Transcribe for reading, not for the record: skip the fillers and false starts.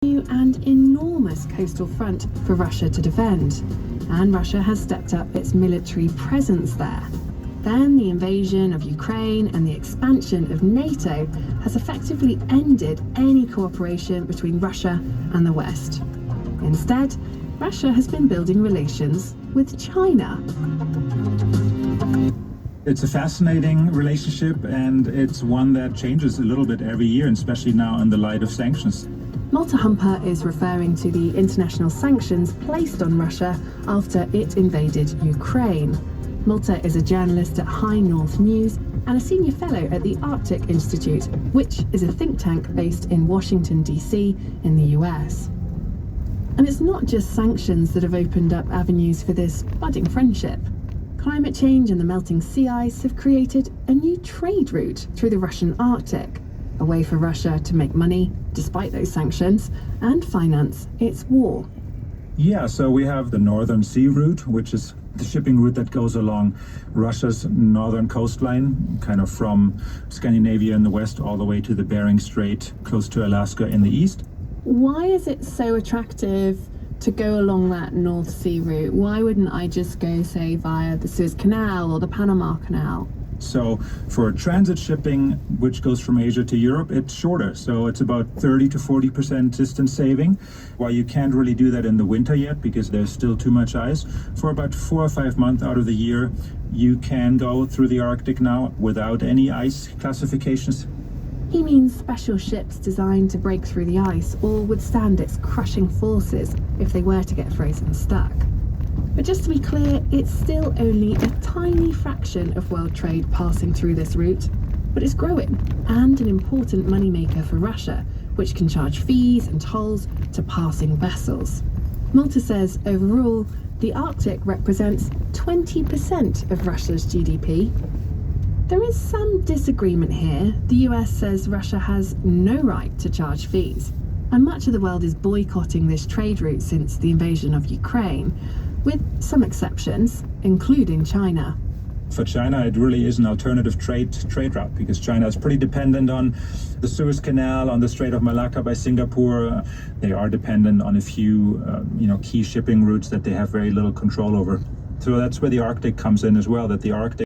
and enormous coastal front for Russia to defend, and Russia has stepped up its military presence there. Then the invasion of Ukraine and the expansion of NATO has effectively ended any cooperation between Russia and the West. Instead, Russia has been building relations with China. It's a fascinating relationship, and it's one that changes a little bit every year, especially now in the light of sanctions. Malte Humper is referring to the international sanctions placed on Russia after it invaded Ukraine. Malte is a journalist at High North News and a senior fellow at the Arctic Institute, which is a think tank based in Washington, D.C. in the US. And it's not just sanctions that have opened up avenues for this budding friendship. Climate change and the melting sea ice have created a new trade route through the Russian Arctic, a way for Russia to make money, despite those sanctions, and finance its war. Yeah, so we have the Northern Sea Route, which is the shipping route that goes along Russia's northern coastline, kind of from Scandinavia in the west all the way to the Bering Strait, close to Alaska in the east. Why is it so attractive to go along that North Sea route? Why wouldn't I just go, say, via the Suez Canal or the Panama Canal? So for transit shipping, which goes from Asia to Europe, it's shorter. So it's about 30 to 40% distance saving. While you can't really do that in the winter yet because there's still too much ice, for about 4 or 5 months out of the year, you can go through the Arctic now without any ice classifications. He means special ships designed to break through the ice or withstand its crushing forces if they were to get frozen stuck. But just to be clear, it's still only a tiny fraction of world trade passing through this route, but it's growing and an important moneymaker for Russia, which can charge fees and tolls to passing vessels. Malte says overall, the Arctic represents 20% of Russia's GDP. There is some disagreement here. The US says Russia has no right to charge fees, and much of the world is boycotting this trade route since the invasion of Ukraine, with some exceptions, including China. For China, it really is an alternative trade route because China is pretty dependent on the Suez Canal, on the Strait of Malacca by Singapore. They are dependent on a few, key shipping routes that they have very little control over. So that's where the Arctic comes in as well, that the Arctic